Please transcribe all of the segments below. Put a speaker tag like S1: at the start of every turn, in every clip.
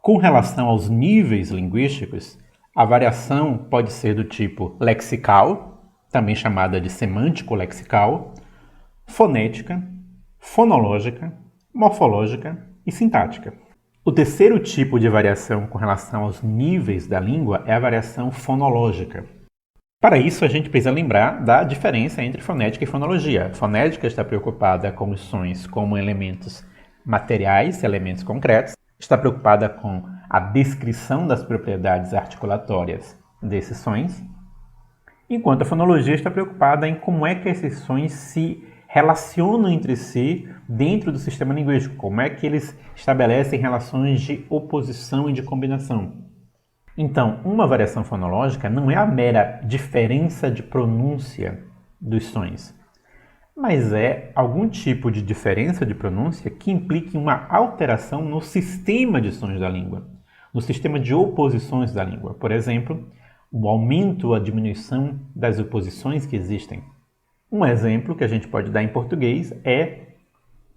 S1: Com relação aos níveis linguísticos, a variação pode ser do tipo lexical, também chamada de semântico-lexical, fonética, fonológica, morfológica e sintática. O terceiro tipo de variação com relação aos níveis da língua é a variação fonológica. Para isso, a gente precisa lembrar da diferença entre fonética e fonologia. A fonética está preocupada com os sons como elementos materiais, elementos concretos, está preocupada com a descrição das propriedades articulatórias desses sons, enquanto a fonologia está preocupada em como é que esses sons se relacionam entre si dentro do sistema linguístico, como é que eles estabelecem relações de oposição e de combinação. Então, uma variação fonológica não é a mera diferença de pronúncia dos sons, mas é algum tipo de diferença de pronúncia que implique uma alteração no sistema de sons da língua, no sistema de oposições da língua. Por exemplo, o aumento ou a diminuição das oposições que existem. Um exemplo que a gente pode dar em português é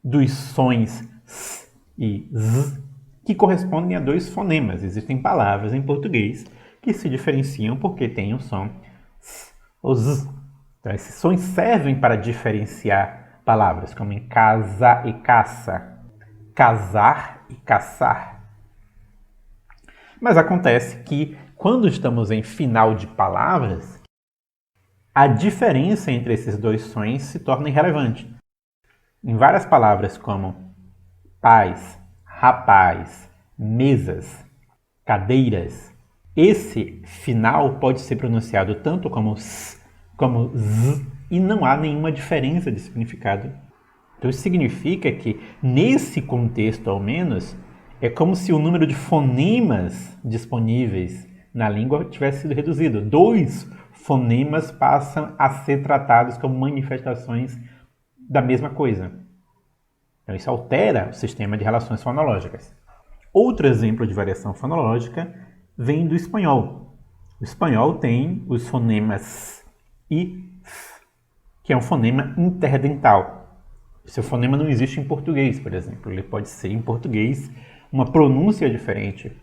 S1: dos sons s e z, que correspondem a dois fonemas. Existem palavras em português que se diferenciam porque têm o som s ou z. Então, esses sons servem para diferenciar palavras, como em casa e caça, casar e caçar. Mas acontece que, quando estamos em final de palavras, a diferença entre esses dois sons se torna irrelevante. Em várias palavras como paz, rapaz, mesas, cadeiras, esse final pode ser pronunciado tanto como s como z e não há nenhuma diferença de significado. Então isso significa que, nesse contexto ao menos, é como se o número de fonemas disponíveis na língua tivesse sido reduzido. Dois fonemas passam a ser tratados como manifestações da mesma coisa. Então isso altera o sistema de relações fonológicas. Outro exemplo de variação fonológica vem do espanhol. O espanhol tem os fonemas e f, que é um fonema interdental. Esse fonema não existe em português, por exemplo. Ele pode ser em português uma pronúncia diferente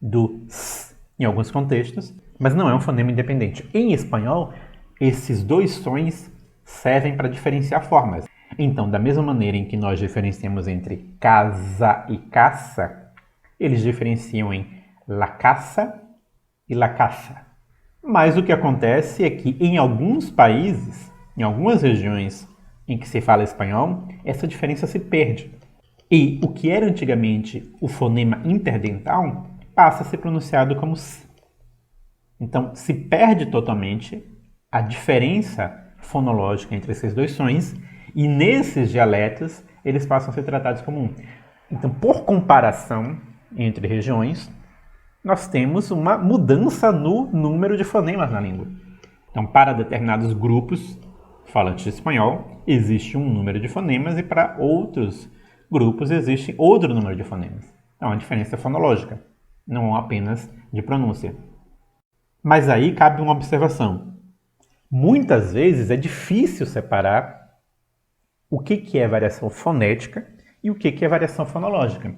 S1: do s em alguns contextos, mas não é um fonema independente. Em espanhol, esses dois sons servem para diferenciar formas. Então, da mesma maneira em que nós diferenciamos entre casa e caça, eles diferenciam em la caça e la caça. Mas o que acontece é que em alguns países, em algumas regiões em que se fala espanhol, essa diferença se perde. E o que era antigamente o fonema interdental passa a ser pronunciado como s. Então, se perde totalmente a diferença fonológica entre esses dois sons e nesses dialetos eles passam a ser tratados como um. Então, por comparação entre regiões, nós temos uma mudança no número de fonemas na língua. Então, para determinados grupos falantes de espanhol, existe um número de fonemas e para outros grupos existe outro número de fonemas. Então, a diferença é fonológica, não apenas de pronúncia. Mas aí cabe uma observação. Muitas vezes é difícil separar o que é variação fonética e o que é variação fonológica.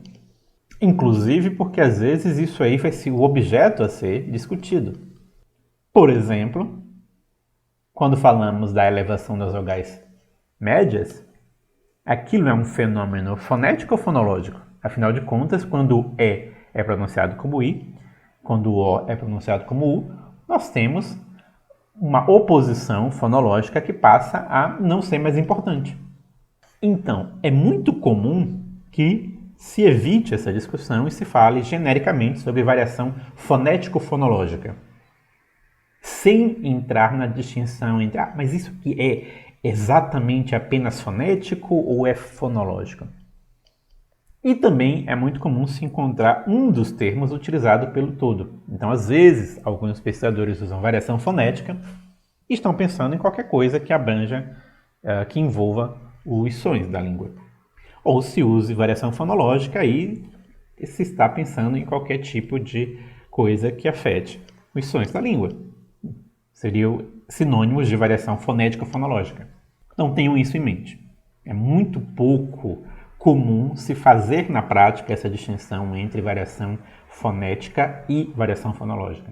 S1: Inclusive porque às vezes isso aí vai ser o objeto a ser discutido. Por exemplo, quando falamos da elevação das vogais médias, aquilo é um fenômeno fonético ou fonológico? Afinal de contas, quando o E é pronunciado como I, quando o O é pronunciado como U, nós temos uma oposição fonológica que passa a não ser mais importante. Então, é muito comum que se evite essa discussão e se fale genericamente sobre variação fonético-fonológica, sem entrar na distinção entre mas isso aqui é exatamente apenas fonético ou é fonológico? E também é muito comum se encontrar um dos termos utilizado pelo todo. Então, às vezes, alguns pesquisadores usam variação fonética e estão pensando em qualquer coisa que abranja, que envolva os sons da língua. Ou se use variação fonológica e se está pensando em qualquer tipo de coisa que afete os sons da língua. Seriam sinônimos de variação fonética ou fonológica. Então tenham isso em mente. É muito pouco comum se fazer na prática essa distinção entre variação fonética e variação fonológica.